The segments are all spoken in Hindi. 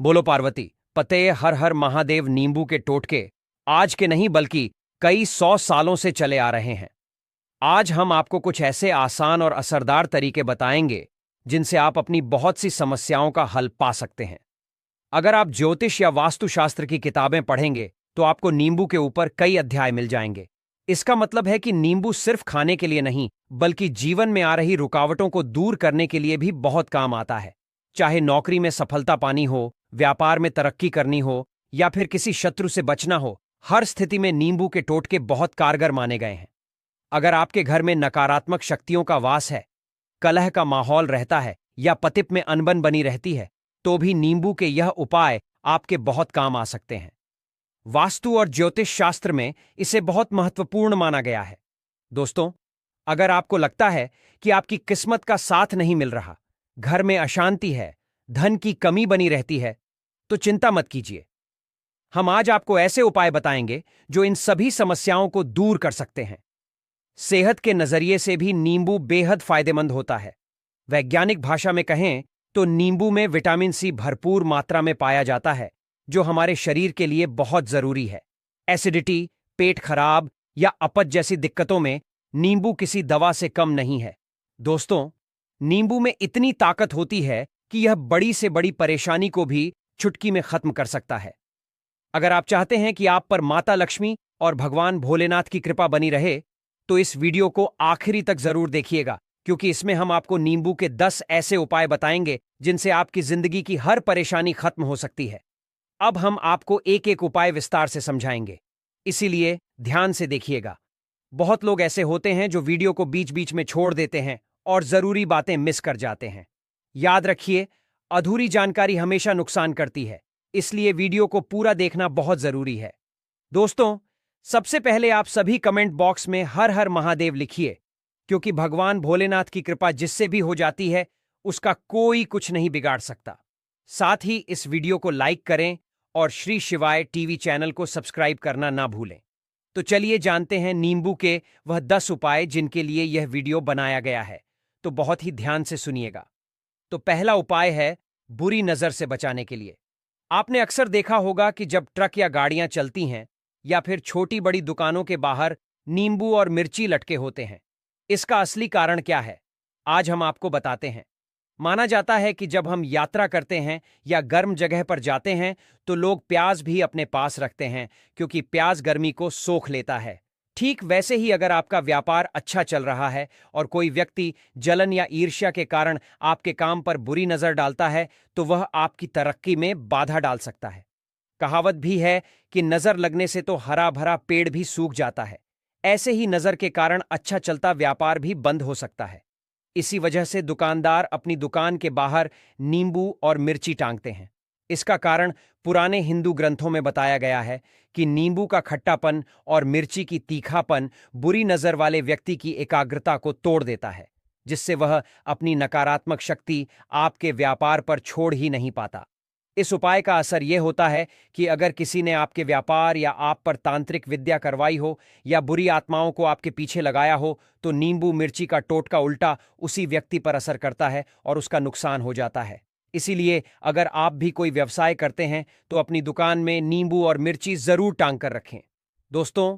बोलो पार्वती। पते हर हर महादेव। नींबू के टोटके आज के नहीं बल्कि कई 100 सालों से चले आ रहे हैं। आज हम आपको कुछ ऐसे आसान और असरदार तरीके बताएंगे जिनसे आप अपनी बहुत सी समस्याओं का हल पा सकते हैं। अगर आप ज्योतिष या वास्तुशास्त्र की किताबें पढ़ेंगे तो आपको नींबू के ऊपर कई अध्याय मिल जाएंगे। इसका मतलब है कि नींबू सिर्फ खाने के लिए नहीं बल्कि जीवन में आ रही रुकावटों को दूर करने के लिए भी बहुत काम आता है। चाहे नौकरी में सफलता पानी हो, व्यापार में तरक्की करनी हो या फिर किसी शत्रु से बचना हो, हर स्थिति में नींबू के टोटके बहुत कारगर माने गए हैं। अगर आपके घर में नकारात्मक शक्तियों का वास है, कलह का माहौल रहता है या पतित में अनबन बनी रहती है, तो भी नींबू के यह उपाय आपके बहुत काम आ सकते हैं। वास्तु और ज्योतिष शास्त्र में इसे बहुत महत्वपूर्ण माना गया है। दोस्तों, अगर आपको लगता है कि आपकी किस्मत का साथ नहीं मिल रहा, घर में अशांति है, धन की कमी बनी रहती है, तो चिंता मत कीजिए। हम आज आपको ऐसे उपाय बताएंगे जो इन सभी समस्याओं को दूर कर सकते हैं। सेहत के नजरिए से भी नींबू बेहद फायदेमंद होता है। वैज्ञानिक भाषा में कहें तो नींबू में विटामिन सी भरपूर मात्रा में पाया जाता है, जो हमारे शरीर के लिए बहुत जरूरी है। एसिडिटी, पेट खराब या अपच जैसी दिक्कतों में नींबू किसी दवा से कम नहीं है। दोस्तों, नींबू में इतनी ताकत होती है कि यह बड़ी से बड़ी परेशानी को भी चुटकी में खत्म कर सकता है। अगर आप चाहते हैं कि आप पर माता लक्ष्मी और भगवान भोलेनाथ की कृपा बनी रहे, तो इस वीडियो को आखिरी तक जरूर देखिएगा, क्योंकि इसमें हम आपको नींबू के 10 ऐसे उपाय बताएंगे जिनसे आपकी जिंदगी की हर परेशानी खत्म हो सकती है। अब हम आपको एक एक उपाय विस्तार से समझाएंगे, इसीलिए ध्यान से देखिएगा। बहुत लोग ऐसे होते हैं जो वीडियो को बीच बीच में छोड़ देते हैं और जरूरी बातें मिस कर जाते हैं। याद रखिए, अधूरी जानकारी हमेशा नुकसान करती है, इसलिए वीडियो को पूरा देखना बहुत जरूरी है। दोस्तों, सबसे पहले आप सभी कमेंट बॉक्स में हर हर महादेव लिखिए, क्योंकि भगवान भोलेनाथ की कृपा जिससे भी हो जाती है उसका कोई कुछ नहीं बिगाड़ सकता। साथ ही इस वीडियो को लाइक करें और श्री शिवाय टीवी चैनल को सब्सक्राइब करना ना भूलें। तो चलिए जानते हैं नींबू के वह 10 उपाय जिनके लिए यह वीडियो बनाया गया है। तो बहुत ही ध्यान से सुनिएगा। तो पहला उपाय है बुरी नजर से बचाने के लिए। आपने अक्सर देखा होगा कि जब ट्रक या गाड़ियां चलती हैं या फिर छोटी बड़ी दुकानों के बाहर नींबू और मिर्ची लटके होते हैं। इसका असली कारण क्या है, आज हम आपको बताते हैं। माना जाता है कि जब हम यात्रा करते हैं या गर्म जगह पर जाते हैं तो लोग प्याज भी अपने पास रखते हैं, क्योंकि प्याज गर्मी को सोख लेता है। ठीक वैसे ही अगर आपका व्यापार अच्छा चल रहा है और कोई व्यक्ति जलन या ईर्ष्या के कारण आपके काम पर बुरी नजर डालता है, तो वह आपकी तरक्की में बाधा डाल सकता है। कहावत भी है कि नजर लगने से तो हरा भरा पेड़ भी सूख जाता है। ऐसे ही नजर के कारण अच्छा चलता व्यापार भी बंद हो सकता है। इसी वजह से दुकानदार अपनी दुकान के बाहर नींबू और मिर्ची टांगते हैं। इसका कारण पुराने हिंदू ग्रंथों में बताया गया है कि नींबू का खट्टापन और मिर्ची की तीखापन बुरी नजर वाले व्यक्ति की एकाग्रता को तोड़ देता है, जिससे वह अपनी नकारात्मक शक्ति आपके व्यापार पर छोड़ ही नहीं पाता। इस उपाय का असर यह होता है कि अगर किसी ने आपके व्यापार या आप पर तांत्रिक विद्या करवाई हो या बुरी आत्माओं को आपके पीछे लगाया हो, तो नींबू मिर्ची का टोटका उल्टा उसी व्यक्ति पर असर करता है और उसका नुकसान हो जाता है। इसीलिए अगर आप भी कोई व्यवसाय करते हैं तो अपनी दुकान में नींबू और मिर्ची जरूर टांग कर रखें। दोस्तों,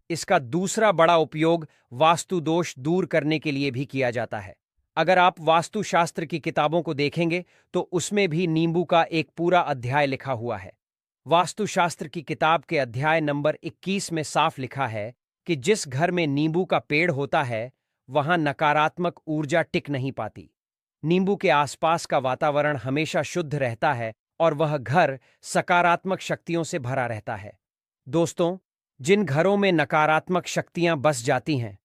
इसका दूसरा बड़ा उपयोग वास्तु दोष दूर करने के लिए भी किया जाता है। अगर आप वास्तुशास्त्र की किताबों को देखेंगे तो उसमें भी नींबू का एक पूरा अध्याय लिखा हुआ है। वास्तुशास्त्र की किताब के अध्याय नंबर 21 में साफ लिखा है कि जिस घर में नींबू का पेड़ होता है वहां नकारात्मक ऊर्जा टिक नहीं पाती। नींबू के आसपास का वातावरण हमेशा शुद्ध रहता है और वह घर सकारात्मक शक्तियों से भरा रहता है। दोस्तों, जिन घरों में नकारात्मक शक्तियां बस जाती हैं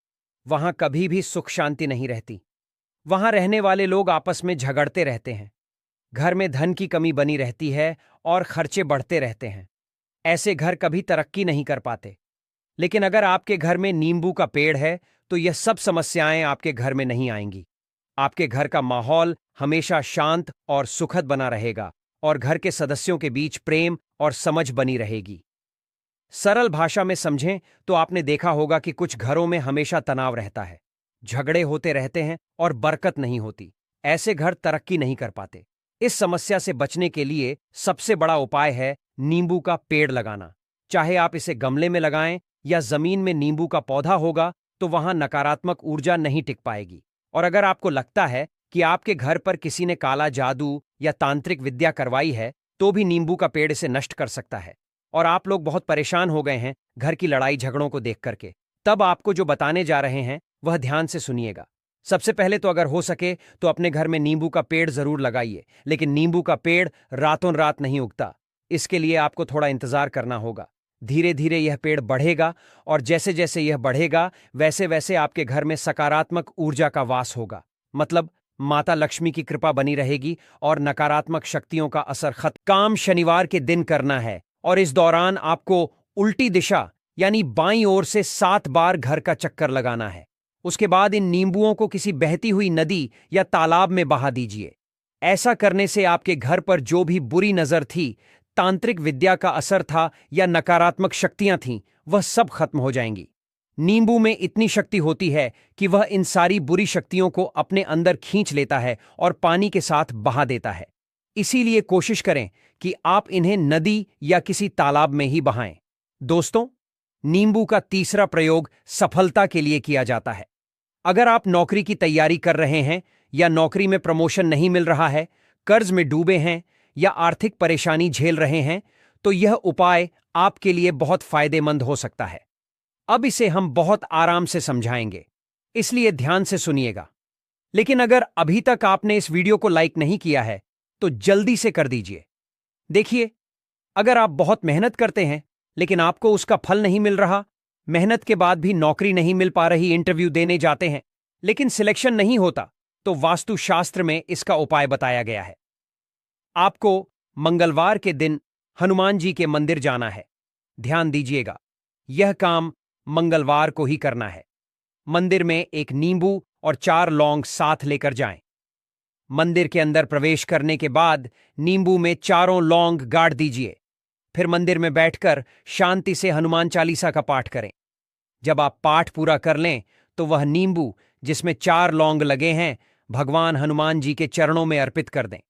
वहां कभी भी सुख शांति नहीं रहती। वहां रहने वाले लोग आपस में झगड़ते रहते हैं, घर में धन की कमी बनी रहती है और खर्चे बढ़ते रहते हैं। ऐसे घर कभी तरक्की नहीं कर पाते। लेकिन अगर आपके घर में नींबू का पेड़ है तो यह सब समस्याएं आपके घर में नहीं आएंगी। आपके घर का माहौल हमेशा शांत और सुखद बना रहेगा और घर के सदस्यों के बीच प्रेम और समझ बनी रहेगी। सरल भाषा में समझें तो आपने देखा होगा कि कुछ घरों में हमेशा तनाव रहता है, झगड़े होते रहते हैं और बरकत नहीं होती। ऐसे घर तरक्की नहीं कर पाते। इस समस्या से बचने के लिए सबसे बड़ा उपाय है नींबू का पेड़ लगाना। चाहे आप इसे गमले में लगाएं या जमीन में नींबू का पौधा होगा तो वहां नकारात्मक ऊर्जा नहीं टिक पाएगी। और अगर आपको लगता है कि आपके घर पर किसी ने काला जादू या तांत्रिक विद्या करवाई है तो भी नींबू का पेड़ इसे नष्ट कर सकता है। और आप लोग बहुत परेशान हो गए हैं घर की लड़ाई झगड़ों को देख करके, तब आपको जो बताने जा रहे हैं वह ध्यान से सुनिएगा। सबसे पहले तो अगर हो सके तो अपने घर में नींबू का पेड़ जरूर लगाइए, लेकिन नींबू का पेड़ रातों रात नहीं उगता। इसके लिए आपको थोड़ा इंतजार करना होगा। धीरे धीरे यह पेड़ बढ़ेगा और जैसे जैसे यह बढ़ेगा वैसे वैसे आपके घर में सकारात्मक ऊर्जा का वास होगा। मतलब माता लक्ष्मी की कृपा बनी रहेगी और नकारात्मक शक्तियों का असर खत्म। काम शनिवार के दिन करना है और इस दौरान आपको उल्टी दिशा यानी बाईं ओर से 7 बार घर का चक्कर लगाना है। उसके बाद इन नींबुओं को किसी बहती हुई नदी या तालाब में बहा दीजिए। ऐसा करने से आपके घर पर जो भी बुरी नजर थी, तांत्रिक विद्या का असर था या नकारात्मक शक्तियां थीं, वह सब खत्म हो जाएंगी। नींबू में इतनी शक्ति होती है कि वह इन सारी बुरी शक्तियों को अपने अंदर खींच लेता है और पानी के साथ बहा देता है। इसीलिए कोशिश करें कि आप इन्हें नदी या किसी तालाब में ही बहाएं। दोस्तों, नींबू का तीसरा प्रयोग सफलता के लिए किया जाता है। अगर आप नौकरी की तैयारी कर रहे हैं या नौकरी में प्रमोशन नहीं मिल रहा है, कर्ज में डूबे हैं या आर्थिक परेशानी झेल रहे हैं, तो यह उपाय आपके लिए बहुत फायदेमंद हो सकता है। अब इसे हम बहुत आराम से समझाएंगे, इसलिए ध्यान से सुनिएगा। लेकिन अगर अभी तक आपने इस वीडियो को लाइक नहीं किया है तो जल्दी से कर दीजिए। देखिए, अगर आप बहुत मेहनत करते हैं लेकिन आपको उसका फल नहीं मिल रहा, मेहनत के बाद भी नौकरी नहीं मिल पा रही, इंटरव्यू देने जाते हैं लेकिन सिलेक्शन नहीं होता, तो वास्तुशास्त्र में इसका उपाय बताया गया है। आपको मंगलवार के दिन हनुमान जी के मंदिर जाना है। ध्यान दीजिएगा, यह काम मंगलवार को ही करना है। मंदिर में एक नींबू और 4 लौंग साथ लेकर जाएं। मंदिर के अंदर प्रवेश करने के बाद नींबू में चारों लौंग गाड़ दीजिए। फिर मंदिर में बैठकर शांति से हनुमान चालीसा का पाठ करें। जब आप पाठ पूरा कर लें तो वह नींबू जिसमें 4 लौंग लगे हैं भगवान हनुमान जी के चरणों में अर्पित कर दें।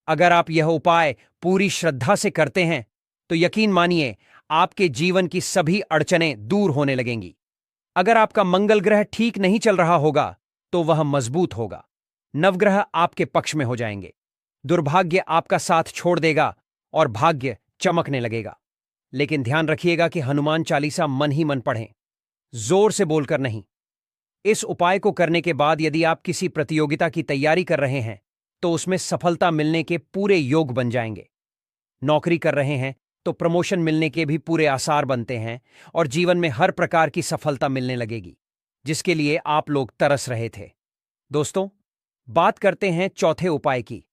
अगर आप यह उपाय पूरी श्रद्धा से करते हैं तो यकीन मानिए आपके जीवन की सभी अड़चनें दूर होने लगेंगी। अगर आपका मंगल ग्रह ठीक नहीं चल रहा होगा तो वह मजबूत होगा। नवग्रह आपके पक्ष में हो जाएंगे। दुर्भाग्य आपका साथ छोड़ देगा और भाग्य चमकने लगेगा। लेकिन ध्यान रखिएगा कि हनुमान चालीसा मन ही मन पढ़ें, जोर से बोलकर नहीं। इस उपाय को करने के बाद यदि आप किसी प्रतियोगिता की तैयारी कर रहे हैं तो उसमें सफलता मिलने के पूरे योग बन जाएंगे। नौकरी कर रहे हैं तो प्रमोशन मिलने के भी पूरे आसार बनते हैं और जीवन में हर प्रकार की सफलता मिलने लगेगी, जिसके लिए आप लोग तरस रहे थे। दोस्तों, बात करते हैं चौथे उपाय की।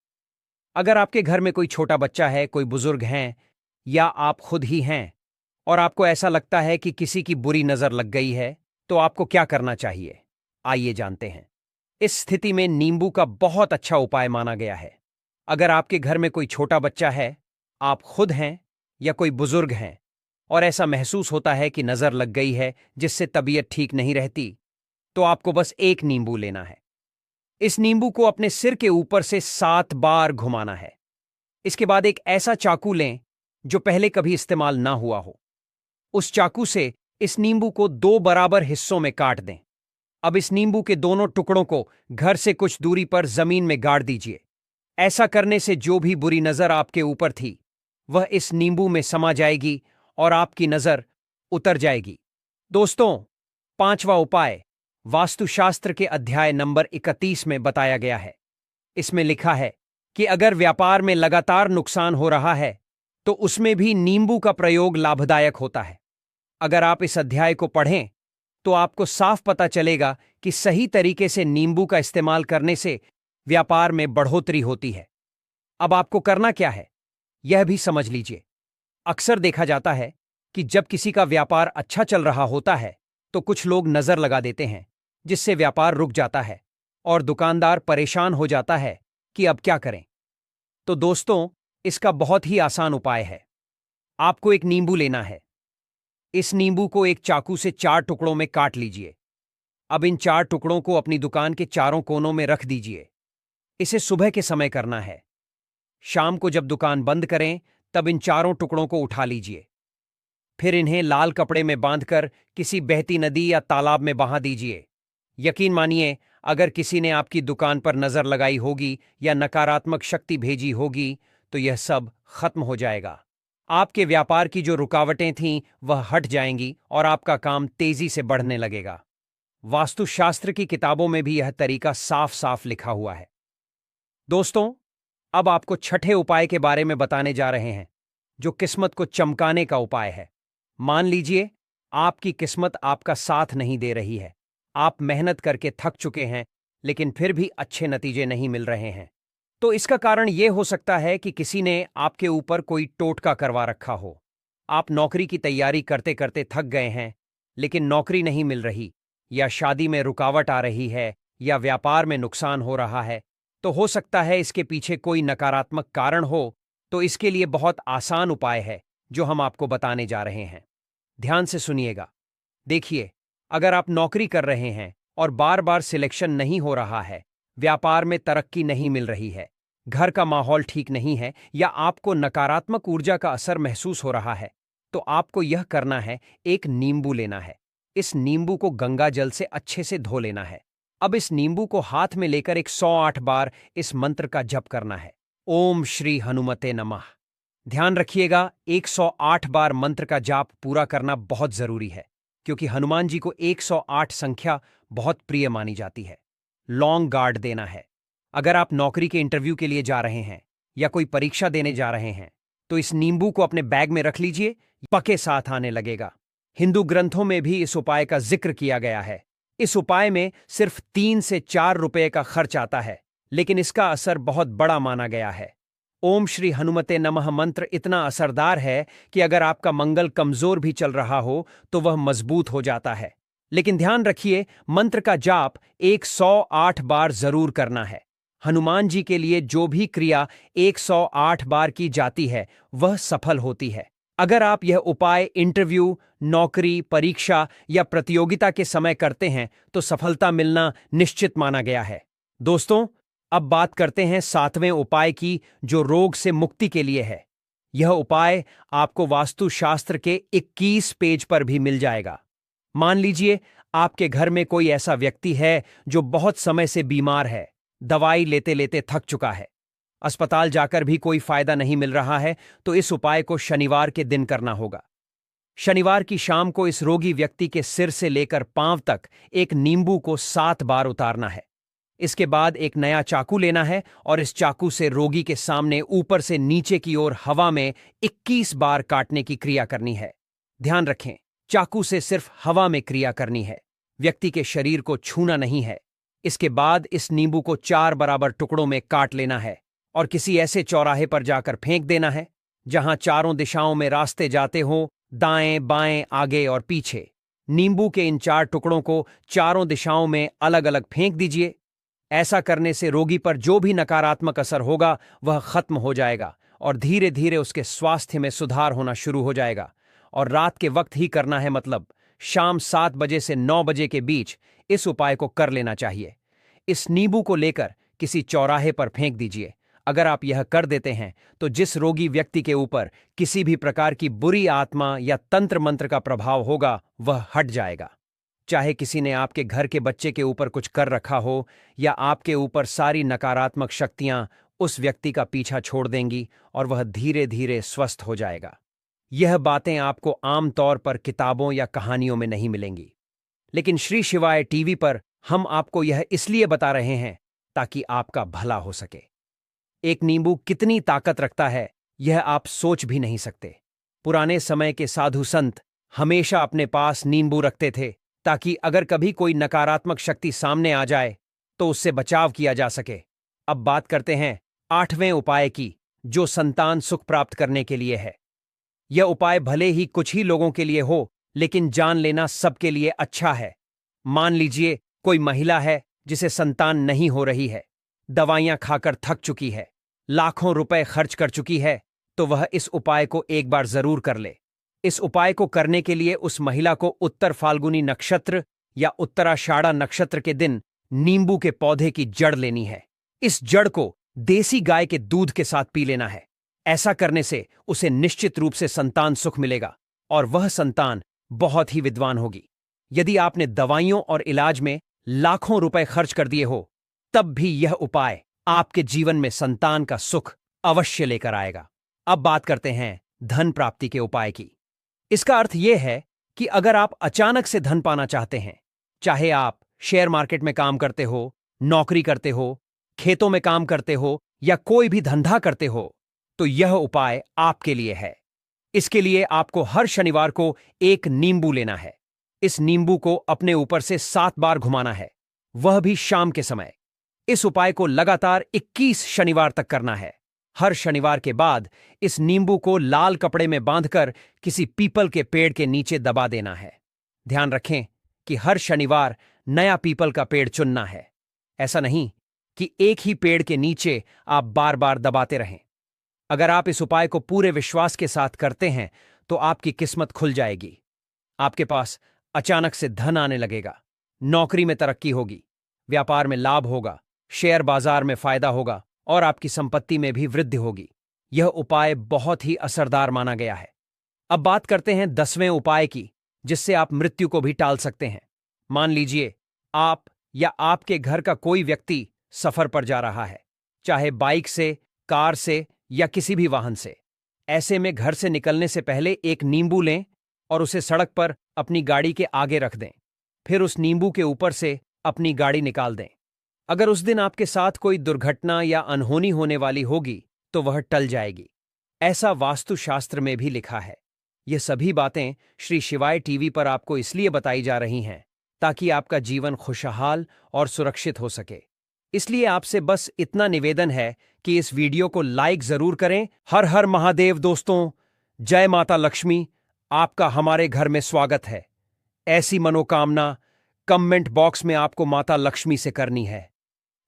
अगर आपके घर में कोई छोटा बच्चा है, कोई बुजुर्ग हैं या आप खुद ही हैं और आपको ऐसा लगता है कि किसी की बुरी नजर लग गई है, तो आपको क्या करना चाहिए, आइए जानते हैं। इस स्थिति में नींबू का बहुत अच्छा उपाय माना गया है। अगर आपके घर में कोई छोटा बच्चा है, आप खुद हैं या कोई बुजुर्ग हैं और ऐसा महसूस होता है कि नजर लग गई है जिससे तबीयत ठीक नहीं रहती, तो आपको बस एक नींबू लेना है। इस नींबू को अपने सिर के ऊपर से 7 बार घुमाना है। इसके बाद एक ऐसा चाकू लें जो पहले कभी इस्तेमाल ना हुआ हो। उस चाकू से इस नींबू को 2 बराबर हिस्सों में काट दें। अब इस नींबू के दोनों टुकड़ों को घर से कुछ दूरी पर जमीन में गाड़ दीजिए। ऐसा करने से जो भी बुरी नजर आपके ऊपर थी वह इस नींबू में समा जाएगी और आपकी नजर उतर जाएगी। दोस्तों, 5वां उपाय वास्तुशास्त्र के अध्याय नंबर 31 में बताया गया है। इसमें लिखा है कि अगर व्यापार में लगातार नुकसान हो रहा है तो उसमें भी नींबू का प्रयोग लाभदायक होता है। अगर आप इस अध्याय को पढ़ें तो आपको साफ पता चलेगा कि सही तरीके से नींबू का इस्तेमाल करने से व्यापार में बढ़ोतरी होती है। अब आपको करना क्या है, यह भी समझ लीजिए। अक्सर देखा जाता है कि जब किसी का व्यापार अच्छा चल रहा होता है तो कुछ लोग नजर लगा देते हैं, जिससे व्यापार रुक जाता है और दुकानदार परेशान हो जाता है कि अब क्या करें। तो दोस्तों, इसका बहुत ही आसान उपाय है। आपको एक नींबू लेना है। इस नींबू को एक चाकू से 4 टुकड़ों में काट लीजिए। अब इन 4 टुकड़ों को अपनी दुकान के चारों कोनों में रख दीजिए। इसे सुबह के समय करना है। शाम को जब दुकान बंद करें तब इन चारों टुकड़ों को उठा लीजिए। फिर इन्हें लाल कपड़े में बांधकर किसी बहती नदी या तालाब में बहा दीजिए। यकीन मानिए, अगर किसी ने आपकी दुकान पर नजर लगाई होगी या नकारात्मक शक्ति भेजी होगी तो यह सब खत्म हो जाएगा। आपके व्यापार की जो रुकावटें थीं वह हट जाएंगी और आपका काम तेजी से बढ़ने लगेगा। वास्तुशास्त्र की किताबों में भी यह तरीका साफ साफ लिखा हुआ है। दोस्तों, अब आपको छठे उपाय के बारे में बताने जा रहे हैं, जो किस्मत को चमकाने का उपाय है। मान लीजिए आपकी किस्मत आपका साथ नहीं दे रही है। आप मेहनत करके थक चुके हैं, लेकिन फिर भी अच्छे नतीजे नहीं मिल रहे हैं। तो इसका कारण यह हो सकता है कि किसी ने आपके ऊपर कोई टोटका करवा रखा हो। आप नौकरी की तैयारी करते करते थक गए हैं, लेकिन नौकरी नहीं मिल रही, या शादी में रुकावट आ रही है, या व्यापार में नुकसान हो रहा है। तो हो सकता है इसके पीछे कोई नकारात्मक कारण हो। तो इसके लिए बहुत आसान उपाय है जो हम आपको बताने जा रहे हैं। ध्यान से सुनिएगा। देखिए, अगर आप नौकरी कर रहे हैं और बार बार सिलेक्शन नहीं हो रहा है, व्यापार में तरक्की नहीं मिल रही है, घर का माहौल ठीक नहीं है, या आपको नकारात्मक ऊर्जा का असर महसूस हो रहा है, तो आपको यह करना है, एक नींबू लेना है। इस नींबू को गंगा जल से अच्छे से धो लेना है। अब इस नींबू को हाथ में लेकर 108 बार इस मंत्र का जप करना है, ओम श्री हनुमते नमः। ध्यान रखिएगा, 108 बार मंत्र का जाप पूरा करना बहुत जरूरी है, क्योंकि हनुमान जी को 108 संख्या बहुत प्रिय मानी जाती है। लॉन्ग गार्ड देना है। अगर आप नौकरी के इंटरव्यू के लिए जा रहे हैं या कोई परीक्षा देने जा रहे हैं, तो इस नींबू को अपने बैग में रख लीजिए, पके साथ आने लगेगा। हिंदू ग्रंथों में भी इस उपाय का जिक्र किया गया है। इस उपाय में सिर्फ 3 से 4 रुपए का खर्च आता है, लेकिन इसका असर बहुत बड़ा माना गया है। ओम श्री हनुमते नमः मंत्र इतना असरदार है कि अगर आपका मंगल कमजोर भी चल रहा हो तो वह मजबूत हो जाता है। लेकिन ध्यान रखिए, मंत्र का जाप 108 बार जरूर करना है। हनुमान जी के लिए जो भी क्रिया 108 बार की जाती है वह सफल होती है। अगर आप यह उपाय इंटरव्यू, नौकरी, परीक्षा या प्रतियोगिता के समय करते हैं तो सफलता मिलना निश्चित माना गया है। दोस्तों, अब बात करते हैं 7वें उपाय की, जो रोग से मुक्ति के लिए है। यह उपाय आपको वास्तुशास्त्र के 21 पेज पर भी मिल जाएगा। मान लीजिए आपके घर में कोई ऐसा व्यक्ति है जो बहुत समय से बीमार है, दवाई लेते लेते थक चुका है, अस्पताल जाकर भी कोई फायदा नहीं मिल रहा है, तो इस उपाय को शनिवार के दिन करना होगा। शनिवार की शाम को इस रोगी व्यक्ति के सिर से लेकर पांव तक एक नींबू को 7 बार उतारना है। इसके बाद एक नया चाकू लेना है और इस चाकू से रोगी के सामने ऊपर से नीचे की ओर हवा में 21 बार काटने की क्रिया करनी है। ध्यान रखें, चाकू से सिर्फ हवा में क्रिया करनी है, व्यक्ति के शरीर को छूना नहीं है। इसके बाद इस नींबू को 4 बराबर टुकड़ों में काट लेना है और किसी ऐसे चौराहे पर जाकर फेंक देना है जहां चारों दिशाओं में रास्ते जाते हों, दाएं बाएं आगे और पीछे। नींबू के इन 4 टुकड़ों को चारों दिशाओं में अलग अलग फेंक दीजिए। ऐसा करने से रोगी पर जो भी नकारात्मक असर होगा वह खत्म हो जाएगा और धीरे धीरे उसके स्वास्थ्य में सुधार होना शुरू हो जाएगा। और रात के वक्त ही करना है, मतलब शाम 7 बजे से 9 बजे के बीच इस उपाय को कर लेना चाहिए। इस नींबू को लेकर किसी चौराहे पर फेंक दीजिए। अगर आप यह कर देते हैं तो जिस रोगी व्यक्ति के ऊपर किसी भी प्रकार की बुरी आत्मा या तंत्र मंत्र का प्रभाव होगा वह हट जाएगा। चाहे किसी ने आपके घर के बच्चे के ऊपर कुछ कर रखा हो या आपके ऊपर सारी नकारात्मक शक्तियां उस व्यक्ति का पीछा छोड़ देंगी और वह धीरे धीरे स्वस्थ हो जाएगा। यह बातें आपको आमतौर पर किताबों या कहानियों में नहीं मिलेंगी, लेकिन श्री शिवाय टीवी पर हम आपको यह इसलिए बता रहे हैं ताकि आपका भला हो सके। एक नींबू कितनी ताकत रखता है यह आप सोच भी नहीं सकते। पुराने समय के साधु संत हमेशा अपने पास नींबू रखते थे ताकि अगर कभी कोई नकारात्मक शक्ति सामने आ जाए तो उससे बचाव किया जा सके। अब बात करते हैं 8वें उपाय की, जो संतान सुख प्राप्त करने के लिए है। यह उपाय भले ही कुछ ही लोगों के लिए हो, लेकिन जान लेना सबके लिए अच्छा है। मान लीजिए कोई महिला है जिसे संतान नहीं हो रही है, दवाइयां खाकर थक चुकी है, लाखों रुपए खर्च कर चुकी है, तो वह इस उपाय को एक बार जरूर कर ले। इस उपाय को करने के लिए उस महिला को उत्तर फाल्गुनी नक्षत्र या उत्तराषाढ़ा नक्षत्र के दिन नींबू के पौधे की जड़ लेनी है। इस जड़ को देसी गाय के दूध के साथ पी लेना है। ऐसा करने से उसे निश्चित रूप से संतान सुख मिलेगा और वह संतान बहुत ही विद्वान होगी। यदि आपने दवाइयों और इलाज में लाखों रुपए खर्च कर दिए हो, तब भी यह उपाय आपके जीवन में संतान का सुख अवश्य लेकर आएगा। अब बात करते हैं धन प्राप्ति के उपाय की। इसका अर्थ यह है कि अगर आप अचानक से धन पाना चाहते हैं, चाहे आप शेयर मार्केट में काम करते हो, नौकरी करते हो, खेतों में काम करते हो या कोई भी धंधा करते हो, तो यह उपाय आपके लिए है। इसके लिए आपको हर शनिवार को एक नींबू लेना है। इस नींबू को अपने ऊपर से 7 बार घुमाना है, वह भी शाम के समय। इस उपाय को लगातार 21 शनिवार तक करना है। हर शनिवार के बाद इस नींबू को लाल कपड़े में बांधकर किसी पीपल के पेड़ के नीचे दबा देना है। ध्यान रखें कि हर शनिवार नया पीपल का पेड़ चुनना है। ऐसा नहीं कि एक ही पेड़ के नीचे आप बार बार दबाते रहें। अगर आप इस उपाय को पूरे विश्वास के साथ करते हैं तो आपकी किस्मत खुल जाएगी। आपके पास अचानक से धन आने लगेगा, नौकरी में तरक्की होगी, व्यापार में लाभ होगा, शेयर बाजार में फायदा होगा और आपकी संपत्ति में भी वृद्धि होगी। यह उपाय बहुत ही असरदार माना गया है। अब बात करते हैं 10वें उपाय की, जिससे आप मृत्यु को भी टाल सकते हैं। मान लीजिए आप या आपके घर का कोई व्यक्ति सफर पर जा रहा है, चाहे बाइक से, कार से या किसी भी वाहन से। ऐसे में घर से निकलने से पहले एक नींबू लें और उसे सड़क पर अपनी गाड़ी के आगे रख दें। फिर उस नींबू के ऊपर से अपनी गाड़ी निकाल दें। अगर उस दिन आपके साथ कोई दुर्घटना या अनहोनी होने वाली होगी तो वह टल जाएगी। ऐसा वास्तुशास्त्र में भी लिखा है। ये सभी बातें श्री शिवाय टीवी पर आपको इसलिए बताई जा रही हैं ताकि आपका जीवन खुशहाल और सुरक्षित हो सके। इसलिए आपसे बस इतना निवेदन है कि इस वीडियो को लाइक जरूर करें। हर हर महादेव दोस्तों, जय माता लक्ष्मी। आपका हमारे घर में स्वागत है। ऐसी मनोकामना कमेंट बॉक्स में आपको माता लक्ष्मी से करनी है।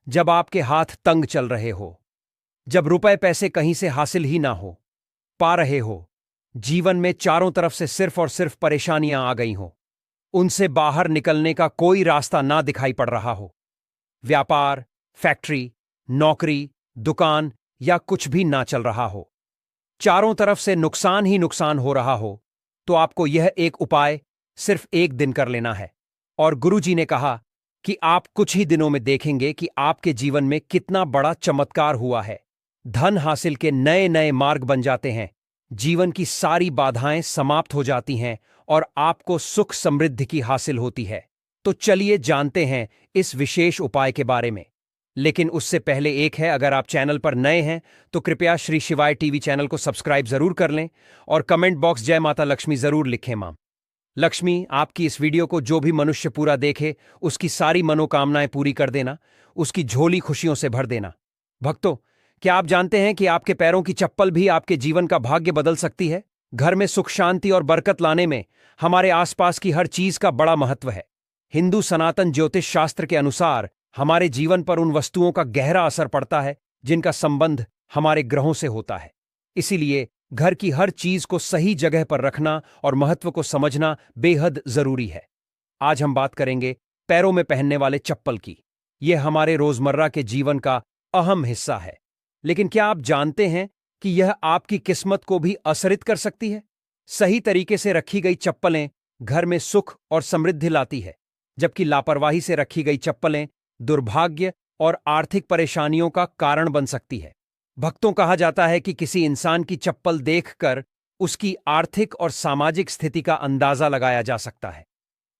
जब आपके हाथ तंग चल रहे हो, जब रुपए पैसे कहीं से हासिल ही ना हो पा रहे हो, जीवन में चारों तरफ से सिर्फ और सिर्फ परेशानियां आ गई हो, उनसे बाहर निकलने का कोई रास्ता ना दिखाई पड़ रहा हो, व्यापार, फैक्ट्री, नौकरी, दुकान या कुछ भी ना चल रहा हो, चारों तरफ से नुकसान ही नुकसान हो रहा हो, तो आपको यह एक उपाय सिर्फ एक दिन कर लेना है। और गुरुजी ने कहा कि आप कुछ ही दिनों में देखेंगे कि आपके जीवन में कितना बड़ा चमत्कार हुआ है। धन हासिल के नए नए मार्ग बन जाते हैं, जीवन की सारी बाधाएं समाप्त हो जाती हैं और आपको सुख समृद्धि की हासिल होती है। तो चलिए जानते हैं इस विशेष उपाय के बारे में। लेकिन उससे पहले एक है, अगर आप चैनल पर नए हैं तो कृपया श्री शिवाय टीवी चैनल को सब्सक्राइब जरूर कर लें और कमेंट बॉक्स जय माता लक्ष्मी जरूर लिखें। मां लक्ष्मी आपकी इस वीडियो को जो भी मनुष्य पूरा देखे उसकी सारी मनोकामनाएं पूरी कर देना, उसकी झोली खुशियों से भर देना। भक्तों, क्या आप जानते हैं कि आपके पैरों की चप्पल भी आपके जीवन का भाग्य बदल सकती है? घर में सुख शांति और बरकत लाने में हमारे आसपास की हर चीज का बड़ा महत्व है। हिंदू सनातन ज्योतिष शास्त्र के अनुसार हमारे जीवन पर उन वस्तुओं का गहरा असर पड़ता है जिनका संबंध हमारे ग्रहों से होता है। इसीलिए घर की हर चीज को सही जगह पर रखना और महत्व को समझना बेहद जरूरी है। आज हम बात करेंगे पैरों में पहनने वाले चप्पल की। यह हमारे रोजमर्रा के जीवन का अहम हिस्सा है। लेकिन क्या आप जानते हैं कि यह आपकी किस्मत को भी असरित कर सकती है? सही तरीके से रखी गई चप्पलें घर में सुख और समृद्धि लाती है, जबकि लापरवाही से रखी गई चप्पलें दुर्भाग्य और आर्थिक परेशानियों का कारण बन सकती है। भक्तों, कहा जाता है कि किसी इंसान की चप्पल देखकर उसकी आर्थिक और सामाजिक स्थिति का अंदाजा लगाया जा सकता है।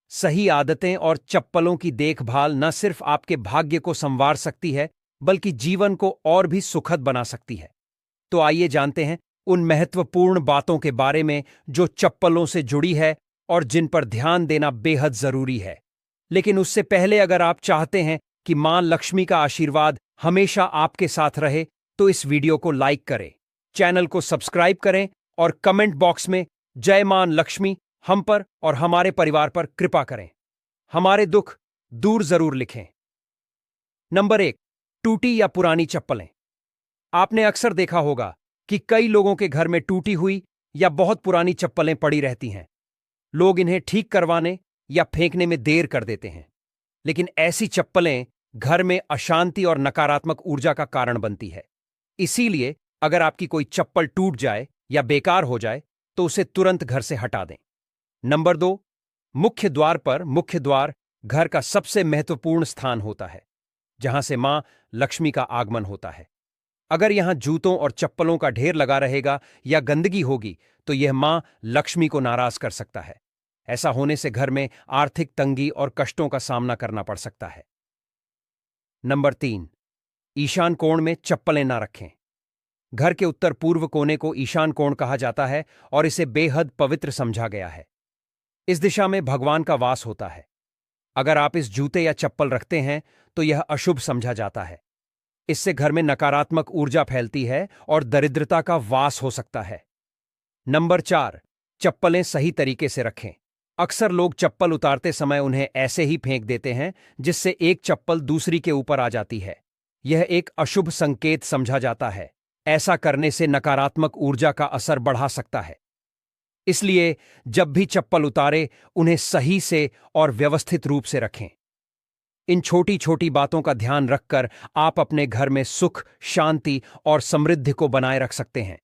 सही आदतें और चप्पलों की देखभाल न सिर्फ आपके भाग्य को संवार सकती है, बल्कि जीवन को और भी सुखद बना सकती है। तो आइए जानते हैं उन महत्वपूर्ण बातों के बारे में जो चप्पलों से जुड़ी है और जिन पर ध्यान देना बेहद जरूरी है। लेकिन उससे पहले अगर आप चाहते हैं कि मां लक्ष्मी का आशीर्वाद हमेशा आपके साथ रहे, तो इस वीडियो को लाइक करें, चैनल को सब्सक्राइब करें और कमेंट बॉक्स में जय मां लक्ष्मी हम पर और हमारे परिवार पर कृपा करें। हमारे दुख दूर जरूर लिखें। नंबर 1, टूटी या पुरानी चप्पलें। आपने अक्सर देखा होगा कि कई लोगों के घर में टूटी हुई या बहुत पुरानी चप्पलें पड़ी रहती हैं। लोग इन्हें ठीक करवाने या फेंकने में देर कर देते हैं। लेकिन ऐसी चप्पलें घर में अशांति और नकारात्मक ऊर्जा का कारण बनती है। इसीलिए अगर आपकी कोई चप्पल टूट जाए या बेकार हो जाए तो उसे तुरंत घर से हटा दें। नंबर 2, मुख्य द्वार पर। मुख्य द्वार घर का सबसे महत्वपूर्ण स्थान होता है, जहां से मां लक्ष्मी का आगमन होता है। अगर यहां जूतों और चप्पलों का ढेर लगा रहेगा या गंदगी होगी तो यह मां लक्ष्मी को नाराज कर सकता है। ऐसा होने से घर में आर्थिक तंगी और कष्टों का सामना करना पड़ सकता है। नंबर 3, ईशान कोण में चप्पलें ना रखें। घर के उत्तर पूर्व कोने को ईशान कोण कहा जाता है और इसे बेहद पवित्र समझा गया है। इस दिशा में भगवान का वास होता है। अगर आप इस जूते या चप्पल रखते हैं तो यह अशुभ समझा जाता है। इससे घर में नकारात्मक ऊर्जा फैलती है और दरिद्रता का वास हो सकता है। नंबर 4, चप्पलें सही तरीके से रखें। अक्सर लोग चप्पल उतारते समय उन्हें ऐसे ही फेंक देते हैं, जिससे एक चप्पल दूसरी के ऊपर आ जाती है। यह एक अशुभ संकेत समझा जाता है। ऐसा करने से नकारात्मक ऊर्जा का असर बढ़ा सकता है। इसलिए जब भी चप्पल उतारे उन्हें सही से और व्यवस्थित रूप से रखें। इन छोटी छोटी बातों का ध्यान रखकर आप अपने घर में सुख, शांति और समृद्धि को बनाए रख सकते हैं।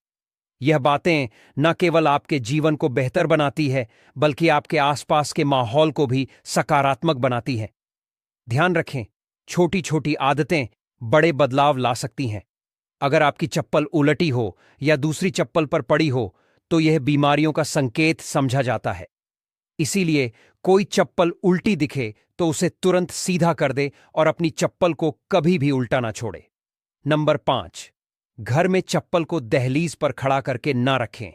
यह बातें न केवल आपके जीवन को बेहतर बनाती है, बल्कि आपके आसपास के माहौल को भी सकारात्मक बनाती है। ध्यान रखें, छोटी छोटी आदतें बड़े बदलाव ला सकती हैं। अगर आपकी चप्पल उलटी हो या दूसरी चप्पल पर पड़ी हो तो यह बीमारियों का संकेत समझा जाता है। इसीलिए कोई चप्पल उल्टी दिखे तो उसे तुरंत सीधा कर दे और अपनी चप्पल को कभी भी उल्टा ना छोड़े। नंबर 5, घर में चप्पल को दहलीज पर खड़ा करके ना रखें।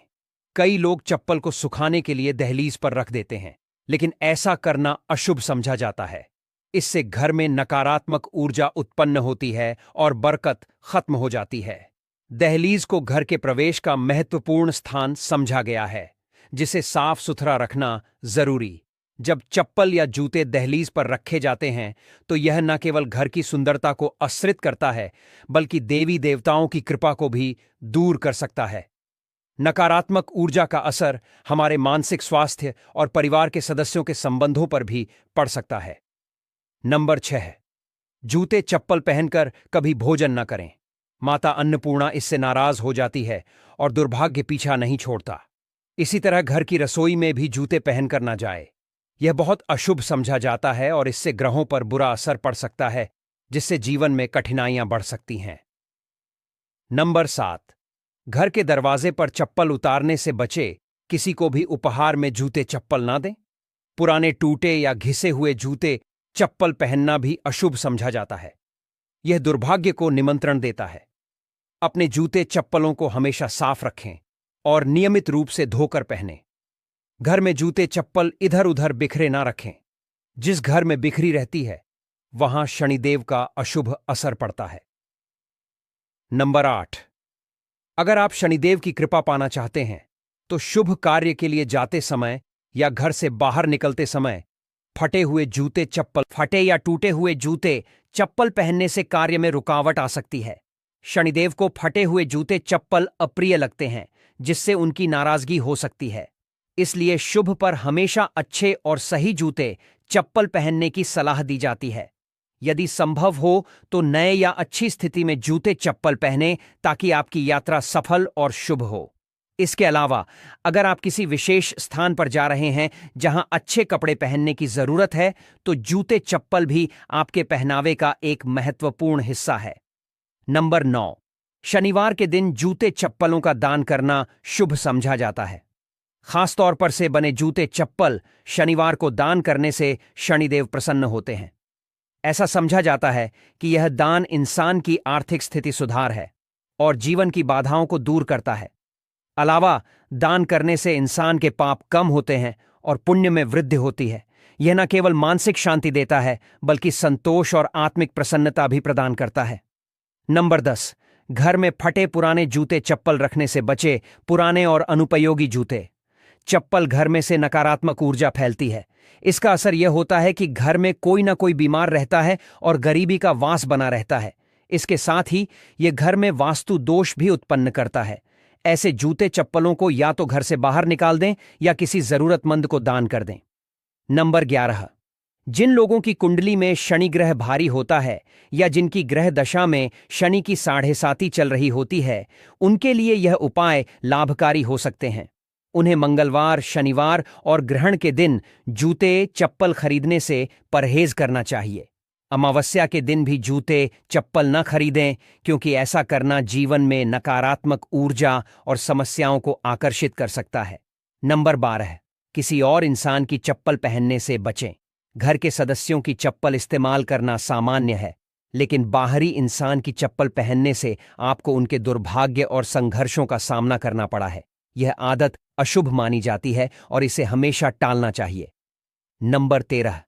कई लोग चप्पल को सुखाने के लिए दहलीज पर रख देते हैं, लेकिन ऐसा करना अशुभ समझा जाता है। इससे घर में नकारात्मक ऊर्जा उत्पन्न होती है और बरकत खत्म हो जाती है। दहलीज को घर के प्रवेश का महत्वपूर्ण स्थान समझा गया है, जिसे साफ सुथरा रखना जरूरी। जब चप्पल या जूते दहलीज पर रखे जाते हैं तो यह न केवल घर की सुंदरता को आश्रित करता है, बल्कि देवी देवताओं की कृपा को भी दूर कर सकता है। नकारात्मक ऊर्जा का असर हमारे मानसिक स्वास्थ्य और परिवार के सदस्यों के संबंधों पर भी पड़ सकता है। नंबर 6, जूते चप्पल पहनकर कभी भोजन न करें। माता अन्नपूर्णा इससे नाराज हो जाती है और दुर्भाग्य पीछा नहीं छोड़ता। इसी तरह घर की रसोई में भी जूते पहनकर न जाए। यह बहुत अशुभ समझा जाता है और इससे ग्रहों पर बुरा असर पड़ सकता है, जिससे जीवन में कठिनाइयां बढ़ सकती हैं। नंबर 7, घर के दरवाजे पर चप्पल उतारने से बचे। किसी को भी उपहार में जूते चप्पल ना दें। पुराने टूटे या घिसे हुए जूते चप्पल पहनना भी अशुभ समझा जाता है। यह दुर्भाग्य को निमंत्रण देता है। अपने जूते चप्पलों को हमेशा साफ रखें और नियमित रूप से धोकर पहनें। घर में जूते चप्पल इधर उधर बिखरे ना रखें। जिस घर में बिखरी रहती है वहां शनिदेव का अशुभ असर पड़ता है। नंबर 8, अगर आप शनिदेव की कृपा पाना चाहते हैं तो शुभ कार्य के लिए जाते समय या घर से बाहर निकलते समय फटे या टूटे हुए जूते चप्पल पहनने से कार्य में रुकावट आ सकती है। शनिदेव को फटे हुए जूते चप्पल अप्रिय लगते हैं, जिससे उनकी नाराजगी हो सकती है। इसलिए शुभ पर हमेशा अच्छे और सही जूते चप्पल पहनने की सलाह दी जाती है। यदि संभव हो तो नए या अच्छी स्थिति में जूते चप्पल पहनें ताकि आपकी यात्रा सफल और शुभ हो। इसके अलावा अगर आप किसी विशेष स्थान पर जा रहे हैं जहां अच्छे कपड़े पहनने की जरूरत है तो जूते चप्पल भी आपके पहनावे का एक महत्वपूर्ण हिस्सा है। नंबर 9, शनिवार के दिन जूते चप्पलों का दान करना शुभ समझा जाता है। खासतौर पर से बने जूते चप्पल शनिवार को दान करने से शनिदेव प्रसन्न होते हैं। ऐसा समझा जाता है कि यह दान इंसान की आर्थिक स्थिति सुधार है और जीवन की बाधाओं को दूर करता है। अलावा दान करने से इंसान के पाप कम होते हैं और पुण्य में वृद्धि होती है। यह न केवल मानसिक शांति देता है बल्कि संतोष और आत्मिक प्रसन्नता भी प्रदान करता है। नंबर 10, घर में फटे पुराने जूते चप्पल रखने से बचे। पुराने और अनुपयोगी जूते चप्पल घर में से नकारात्मक ऊर्जा फैलती है। इसका असर यह होता है कि घर में कोई ना कोई बीमार रहता है और गरीबी का वास बना रहता है। इसके साथ ही यह घर में वास्तु दोष भी उत्पन्न करता है। ऐसे जूते चप्पलों को या तो घर से बाहर निकाल दें या किसी जरूरतमंद को दान कर दें। नंबर 11, जिन लोगों की कुंडली में शनि ग्रह भारी होता है या जिनकी ग्रह दशा में शनि की 7.5 चल रही होती है, उनके लिए यह उपाय लाभकारी हो सकते हैं। उन्हें मंगलवार, शनिवार और ग्रहण के दिन जूते, चप्पल खरीदने से परहेज करना चाहिए। अमावस्या के दिन भी जूते, चप्पल न खरीदें, क्योंकि ऐसा करना जीवन में नकारात्मक ऊर्जा और समस्याओं को आकर्षित कर सकता है। नंबर 12, किसी और इंसान की चप्पल पहनने से बचें। घर के सदस्यों की चप्पल इस्तेमाल करना सामान्य है, लेकिन बाहरी इंसान की चप्पल पहनने से आपको उनके दुर्भाग्य और संघर्षों का सामना करना पड़ा है। यह आदत अशुभ मानी जाती है और इसे हमेशा टालना चाहिए। नंबर 13,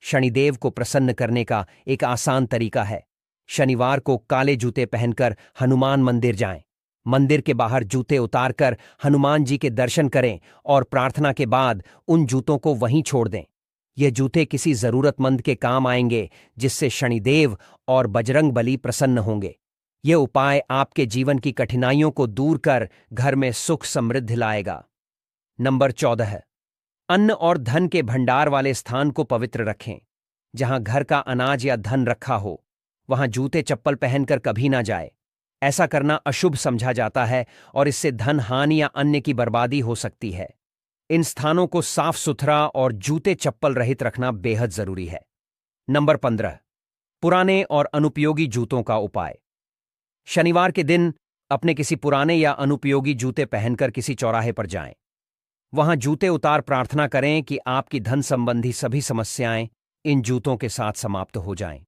शनिदेव को प्रसन्न करने का एक आसान तरीका है। शनिवार को काले जूते पहनकर हनुमान मंदिर जाएं। मंदिर के बाहर जूते उतारकर हनुमान जी के दर्शन करें और प्रार्थना के बाद उन जूतों को वहीं छोड़ दें। ये जूते किसी जरूरतमंद के काम आएंगे, जिससे शनिदेव और बजरंग बली प्रसन्न होंगे। ये उपाय आपके जीवन की कठिनाइयों को दूर कर घर में सुख समृद्धि लाएगा। नंबर 14, अन्न और धन के भंडार वाले स्थान को पवित्र रखें। जहां घर का अनाज या धन रखा हो, वहां जूते चप्पल पहनकर कभी ना जाए। ऐसा करना अशुभ समझा जाता है और इससे धन हानि या अन्य की बर्बादी हो सकती है। इन स्थानों को साफ सुथरा और जूते चप्पल रहित रखना बेहद जरूरी है। नंबर 15, पुराने और अनुपयोगी जूतों का उपाय। शनिवार के दिन अपने किसी पुराने या अनुपयोगी जूते पहनकर किसी चौराहे पर जाएं। वहां जूते उतार प्रार्थना करें कि आपकी धन संबंधी सभी समस्याएं इन जूतों के साथ समाप्त हो जाएं।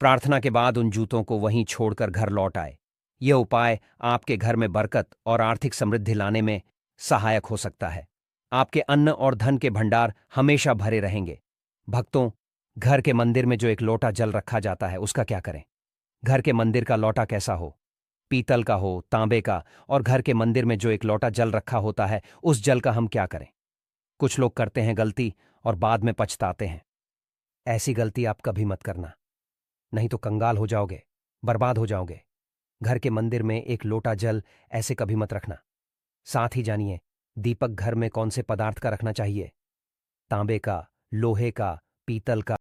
प्रार्थना के बाद उन जूतों को वहीं छोड़कर घर लौट आए। यह उपाय आपके घर में बरकत और आर्थिक समृद्धि लाने में सहायक हो सकता है। आपके अन्न और धन के भंडार हमेशा भरे रहेंगे। भक्तों, घर के मंदिर में जो एक लोटा जल रखा जाता है, उसका क्या करें? घर के मंदिर का लोटा कैसा हो? पीतल का हो, तांबे का। और घर के मंदिर में जो एक लोटा जल रखा होता है, उस जल का हम क्या करें? कुछ लोग करते हैं गलती और बाद में पछताते हैं। ऐसी गलती आप कभी मत करना, नहीं तो कंगाल हो जाओगे, बर्बाद हो जाओगे। घर के मंदिर में एक लोटा जल ऐसे कभी मत रखना। साथ ही जानिए, दीपक घर में कौन से पदार्थ का रखना चाहिए? तांबे का, लोहे का, पीतल का।